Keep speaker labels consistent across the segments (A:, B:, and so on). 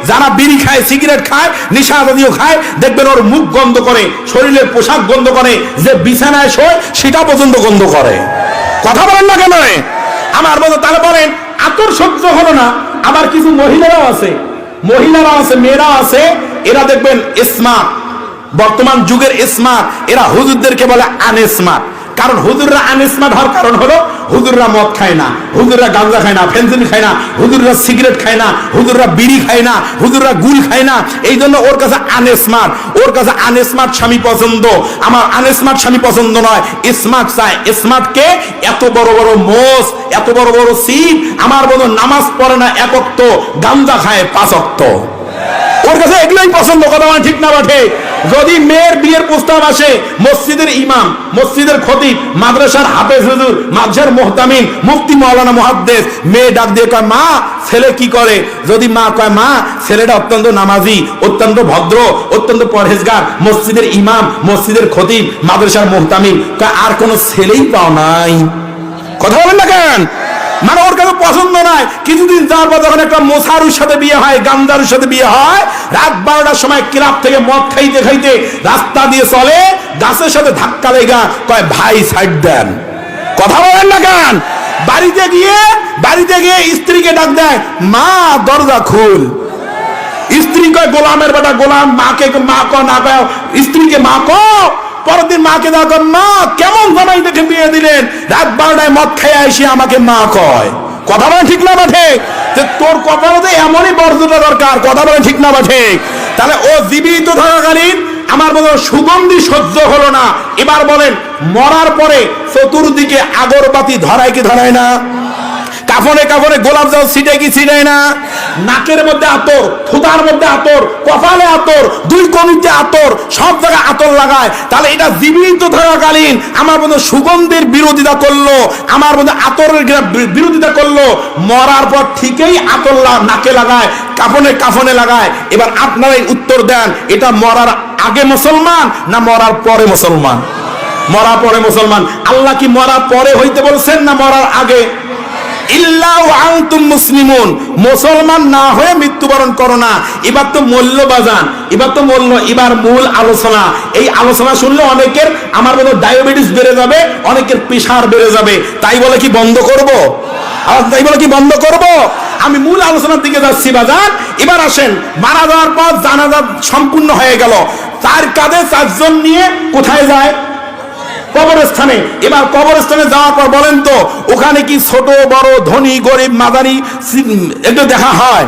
A: যারা বিড়ি খায়, সিগারেট খায়, নেশা জাতীয় খায়, দেখবেন ওর মুখ গন্ধ করে, শরীরের পোশাক গন্ধ করে, যে বিছানায় শোয় সেটা পর্যন্ত গন্ধ করে। কথা বলেন না কেন? আমার মতো তাহলে বলেন আতর সহ্য হলো না। আবার কিছু মহিলারাও আছে, মেয়েরা আছে, এরা দেখবেন স্মার্ট, বর্তমান যুগের স্মার্ট, এরা হুজুরদেরকে বলে আনস্মার্ট। কারণ হুজুররা আনস্মার্ট হওয়ার কারণ হলো হুজুররা মদ খায় না, হুজুররা গাঁজা খায় না, ফেন্সিল খায় না, হুজুররা সিগারেট খায় না, হুজুররা বিড়ি খায় না, হুজুররা গুল খায় না। এই জন্য ওর কাছে আনস্মার্ট, ওর কাছে আনস্মার্ট স্বামী পছন্দ। আমার আনস্মার্ট স্বামী পছন্দ নয়, স্মার্ট চাই। স্মার্টকে এত বড় বড় মোষ, এত বড় বড় সিট, আমার বড় নামাজ পড়ে না এক ওয়াক্ত, গাঁজা খায় 5 ওয়াক্ত, ওর কাছে এগুলোই পছন্দ। কথা মানে ঠিক না বাঠে? যদি মেয়ের বিয়ের প্রস্তাব আসে, মসজিদের ইমাম, মসজিদের খতিব, মাদ্রাসার হাফেজ হুজুর, মাঝের মুহতামিম, মুফতি মাওলানা মুহাদ্দিস, মেয়ে ডাক দিয়ে কয় মা ছেলে কি করে? যদি মা কয় মা ছেলেটা অত্যন্ত নামাজি, অত্যন্ত ভদ্র, অত্যন্ত পরহেজগার, মসজিদের ইমাম, মসজিদের খতিব, মাদ্রাসার মুহতামিম, কয় আর কোন ছেলেই পাও নাই। কথা বলেন না কেন? মানে ওর কাছে পছন্দ নাই। কিছুদিন যাওয়ার পর যখন একটা মোসারুর সাথে বিয়ে হয়, গান্দারুর সাথে বিয়ে হয়, রাত 12টার সময় ক্লাব থেকে মদ খাইতে খাইতে রাস্তা দিয়ে চলে, গাছের সাথে ধাক্কা লেগা কয় ভাই সাইড দেন। কথা বলেন না কেন? বাড়িতে গিয়ে স্ত্রীকে ডাক দেয় মা দরজা খুল। স্ত্রী কয় গোলামের বেটা গোলাম, মাকে মা ক না কয়, স্ত্রীকে মা ক। পরের দিন মাকে দেখো মা কেমন জামাই দেখে বিয়ে দিলেন, রাত 12টায় মদ খেয়ে এসে আমাকে মা কয়। কথা বলেন ঠিক না বাঠে? তোর কথা বলতে এমনই বর্জটা দরকার। কথা বলেন ঠিক না বাঠে? তাহলে ও জীবিত থাকাকালীন আমার মনে সুগন্ধি সহ্য হলো না। এবার বলেন মরার পরে চতুর্দিকে আগরবাতি ধরায় কি ধরায় না? কাফনে কাফনে গোলাপ জল ছিটে কি ছিটায় না? নাকের মধ্যে আতর, থুতার মধ্যে আতর, কপালে আতর, দুই কনুইতে আতর, সব জায়গায় আতর লাগায়। তাহলে এটা জীবিত থাকাকালীন আমার মধ্যে সুগন্ধের বিরোধিতা করলো, আমার মধ্যে আতরের বিরোধিতা করলো। মরার পর ঠিকই আতর নাকে লাগায়, কাফনে লাগায়। এবার আপনারাই উত্তর দেন, এটা মরার আগে মুসলমান না মরার পরে মুসলমান? মরার পরে মুসলমান। আল্লাহ কি মরার পরে হইতে বলছেন না মরার আগে? ইল্লা ওয়া আনতুম মুসলিমুন, মুসলমান না হয়ে মৃত্যুবরণ করো না। এবার তো মূল্যবাজান, এবার তো মূল্য, এবার মূল আলোচনা। এই আলোচনা শুনলে অনেকের আমার মতো ডায়াবেটিস বেড়ে যাবে, অনেকের প্রেসার বেড়ে যাবে। তাই বলে কি বন্ধ করব? তাই বলে কি বন্ধ করব? আমি মূল আলোচনার দিকে যাচ্ছি বাজার। এবার আসেন, মারা যাওয়ার পর জানাজা সম্পূর্ণ হয়ে গেল, তার কাঁধে 4 জন নিয়ে কোথায় যায়? কবরস্থানে। এবার কবরস্থানে যাওয়ার পর বলেন তো ওখানে কি ছোট বড়, ধনী গরিব, মাদানি একটু দেখা হয়?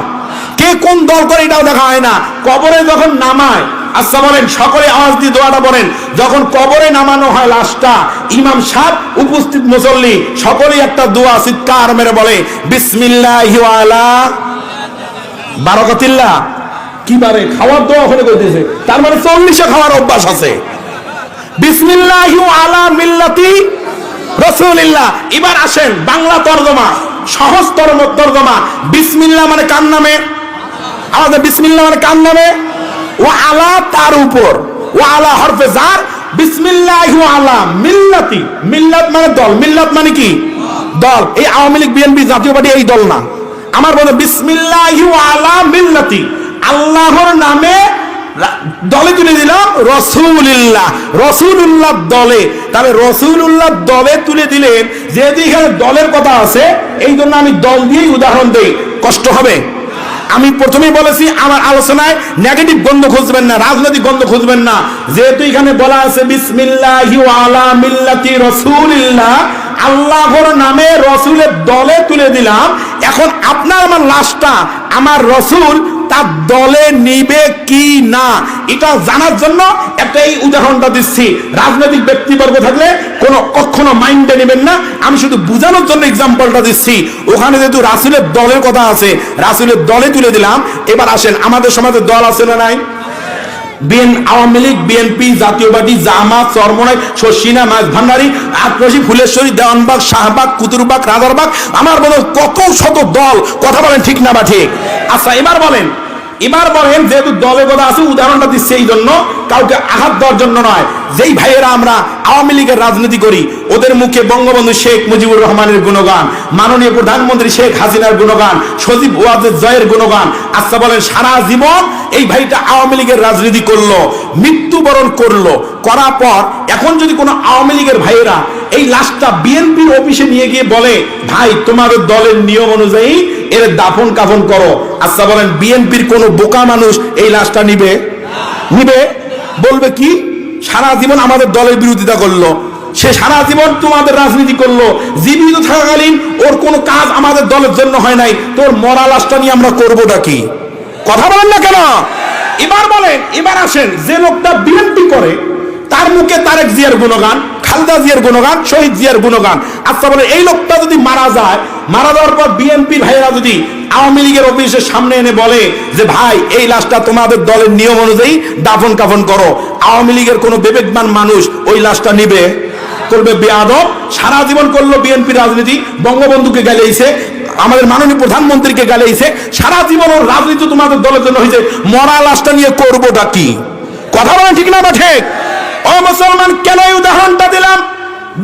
A: কে কোন দল করে এটাও দেখা হয় না। কবরে যখন নামায়, আচ্ছা বলেন সকলে আওয়াজ দিয়ে দোয়াটা বলেন, যখন কবরে নামানো হয় লাশটা, ইমাম সাহেব উপস্থিত মুসল্লি সকলেই একটা দোয়া চিৎকার মেরে বলে বিসমিল্লাহি ওয়া আলা বারাকাতিল্লাহ। কিভাবে খাওয়ার দোয়া ওখানে কইতেছে, তার মানে 40 খাওয়ার অভ্যাস আছে। বিসমিল্লাহি আলা মিল্লাতি রাসূলিল্লাহ। এবার আসেন বাংলা তরজমা, সহজ তরজমা। বিসমিল্লাহ মানে কার নামে? আমাদের বিসমিল্লাহ মানে কার নামে? ওয়া আলা তার উপর, ওয়া আলা হরফে জার, বিসমিল্লাহি আলা মিল্লাতি। মিল্লাত মানে দল, মিল্লাত মানে কি? দল। এই আওয়ামী লীগ, বিএনপি, জাতীয় পার্টি এই দল না। আমার বলে বিসমিল্লাহি আলা মিল্লাতি, আল্লাহর নামে দলে তুলে দিলাম রাসূলুল্লাহ, রাসূলুল্লাহ দলে। তাহলে রাসূলুল্লাহ দলে তুলে দিলেন, যেহেতু এখানে দলের কথা আছে এই জন্য আমি দল দিয়েই উদাহরণ দেই, কষ্ট হবে। আমি প্রথমেই বলেছি আমার আলোচনায় নেগেটিভ গন্ধ খুঁজবেন না, রাজনৈতিক গন্ধ খুঁজবেন না। যেহেতু এখানে বলা আছে বিসমিল্লাহি আলা মিল্লাতি রাসূলিল্লাহ, আল্লাহর নামে রসুলের দলে তুলে দিলাম। এখন আপনার আমার লাশটা আমার রসুল তার দলে নিবে কি না এটা জানার জন্য একটা এই উদাহরণটা দিচ্ছি। রাজনৈতিক ব্যক্তিবর্গ থাকলে কখনো মাইন্ডে নেবেন না, আমি শুধু বোঝানোর জন্য এক্সাম্পলটা দিচ্ছি। ওখানে যেহেতু রাসূলের দলের কথা আছে, রাসূলের দলে তুলে দিলাম। এবার আসেন, আমাদের সমাজে দল আছে না নাই? আওয়ামী লীগ, বিএনপি, জাতীয় পার্টি, জামাত, চরমনাই, শর্ষিনা, মাছ ভান্ডারী, আটরশি, ফুলেশ্বরী, দেওয়ানবাগ, শাহবাগ, কুতুরবাগ, রাজারবাগ, আমার বলো কত শত দল। কথা বলেন ঠিক না বা ঠিক? আচ্ছা এবার বলেন এবার বলেন, যেহেতু দলে কথা আছে, উদাহরণটা দিচ্ছে এই জন্য, কাউকে আঘাত দেওয়ার জন্য নয়। যেই ভাইয়েরা আমরা আওয়ামী লীগের রাজনীতি করি, ওদের মুখে বঙ্গবন্ধু শেখ মুজিবুর রহমানের গুণগান, মাননীয় প্রধানমন্ত্রী শেখ হাসিনার গুণগান, সজীব ওয়াজেদ জয়ের গুণগান। আচ্ছা বলেন, সারা জীবন এই ভাইটা আওয়ামী লীগের রাজনীতি করলো, মৃত্যুবরণ করলো, করার পর এখন যদি কোনো আওয়ামী লীগের ভাইয়েরা এই লাশটা বিএনপির অফিসে নিয়ে গিয়ে বলে, ভাই তোমাদের দলের নিয়ম অনুযায়ী এর দাফন কাফন করো, আচ্ছা বলেন, বিএনপির কোন বোকা মানুষ এই লাশটা নিবে? বলবে কি, সারা জীবন আমাদের দলের বিরোধিতা করলো, সে সারা জীবন তোমাদের রাজনীতি করলো, জীবিত থাকাকালীন ওর কোনো কাজ আমাদের দলের জন্য হয় নাই, তোর মরা লাশটা নিয়ে আমরা করবোটা কি? কথা বলেন না কেন? এবার বলেন, এবার আসেন, যে লোকটা বিএনপি করে তার মুখে তারেক জিয়ার গুণগান, খালেদা জিয়ার গুণগান, শহীদ জিয়ার গুণগান। আচ্ছা বলে, এই লোকটা যদি মারা যায়, মারা যাওয়ার পর বিএনপি ভাইয়েরা যদি আওয়ামী লীগের অফিসের সামনে এনে বলে যে ভাই এই লাশটা তোমাদের দলের নিয়ম অনুযায়ী দাফন কাফন করো, আওয়ামী লীগের কোনো বিবেকবান মানুষ ওই লাশটা নিবে? করবে বেয়াদব। সারা জীবন করলো বিএনপি রাজনীতি, বঙ্গবন্ধুকে গালিয়েছে, আমাদের মাননীয় প্রধানমন্ত্রীকে গালিয়েছে, সারা জীবন ওর রাজনীতি তোমাদের দলের জন্য হয়েছে, মরা লাশটা নিয়ে করবোটা কি? কথা বলেন ঠিক না? ঠিক। ও মুসলমান, কেন এই উদাহরণটা দিলাম?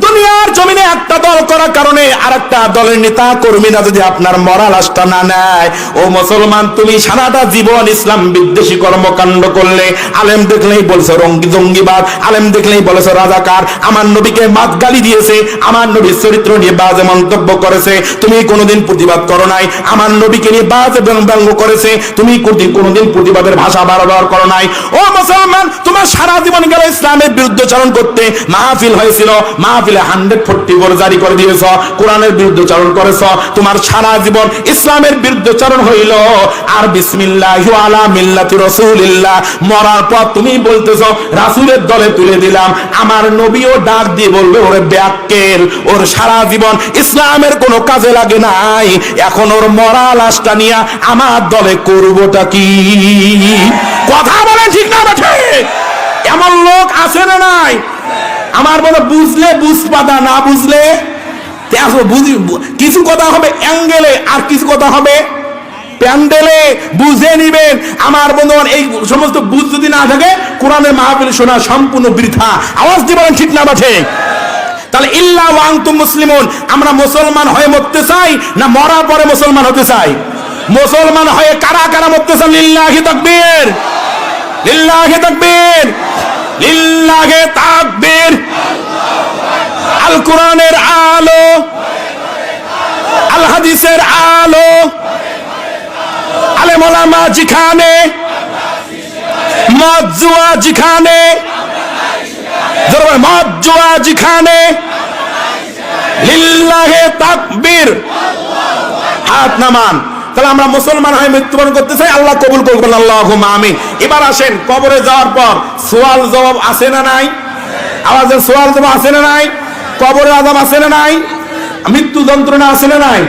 A: দুনিয়ার জমিনে একটা দল করার কারণে আরেকটা দলের নেতা কর্মীরা যদি আপনার মরা লাশটা না নেয়, ও মুসলমান, তুমি সারাটা জীবন ইসলাম বিদ্বেষী কর্মকাণ্ড করলে, আলেম দেখলেই বলছো জঙ্গিবাদ, আলেম দেখলেই বলেছো রাজাকার, আমার নবীকে মাত গালি দিয়েছে, আমার নবীর চরিত্র নিয়ে বাজে মন্তব্য করেছে, তুমি কোনোদিন প্রতিবাদ করো নাই, আমার নবীকে নিয়ে বাজে ব্যঙ্গ করেছে, তুমি কোনোদিন প্রতিবাদের ভাষা ব্যবহার করো নাই। ও মুসলমান, তোমার সারা জীবন গেল ইসলামের বিরুদ্ধাচরণ করতে, মাহফিল হয়েছিল, মাহফিলে 144 জারি করে দিয়েছ, কোরআনের বিরুদ্ধাচরণ করেছ, তোমার সারা জীবন ইসলামের বিরুদ্ধাচরণ হইল। আর বিসমিল্লাহি আলা মিল্লাতি রাসূলিল্লাহ মরার পর তুমি বলতেছ রাসূলের দলে তুলে দিলাম, আমার নবীও ডাক দিয়ে বলবে ওরে ব্যাক্কেল, ওর সারা জীবন ইসলামের কোনো কাজে লাগে নাই, এখন ওর মরা লাশটা নিয়ে আমার দলে করবোটা কি? কথা বলেন ঠিক না? ঠিক। এমন লোক আছে না নাই? আমার বলে বুঝলে বুঝপাতা, না বুঝলে কিছু কথা হবে অ্যাঙ্গেলে, আর কিছু কথা হবে প্যান্ডেলে। বুঝে নিবেন আমার বন্ধুগণ, এই সমস্ত বুঝ যদি না থাকে, কোরআনের মাহফিল শোনা সম্পূর্ণ বৃথা। আওয়াজ দিয়ে বলেন ঠিক না? ঠিক। তাহলে ইল্লা ওয়া আনতুম মুসলিমুন, আমরা মুসলমান হয়ে মরতে চাই না মরার পরে মুসলমান হতে চাই? মুসলমান হয়ে কারা কারা মরতে চান? লিল্লাহি তাকবীর, লিল্লাহি তাকবীর, লিল্লাহি তাকবীর। আল কোরআনের আলো, আল হাদিসের আলো, আলেম ওলামা যেখানে, মদ জুয়া যেখানে, মদ জুয়া যেখানে, লিল্লাহি তাকবীর। হাত নামান। তাহলে আমরা মুসলমান হয়ে মৃত্যুবরণ করতে চাই, আল্লাহ কবুল করবেন, আল্লাহুম্মা আমিন। এবার আসেন, কবরে যাওয়ার পর সওয়াল জবাব আছে না নাই? আওয়াজের সওয়াল জবাব আছে না নাই? কবরের আযাব আছে না নাই? মৃত্যু যন্ত্রণা আছে না নাই?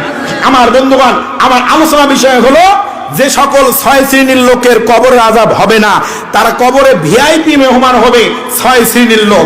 A: আমার বন্ধুগণ, আমার আলোচনা বিষয় হলো যে সকল 6 শ্রেণীর লোকের কবরের আযাব হবে না, তারা কবরে ভিআইপি মেহমান হবে 6 শ্রেণীর লোক।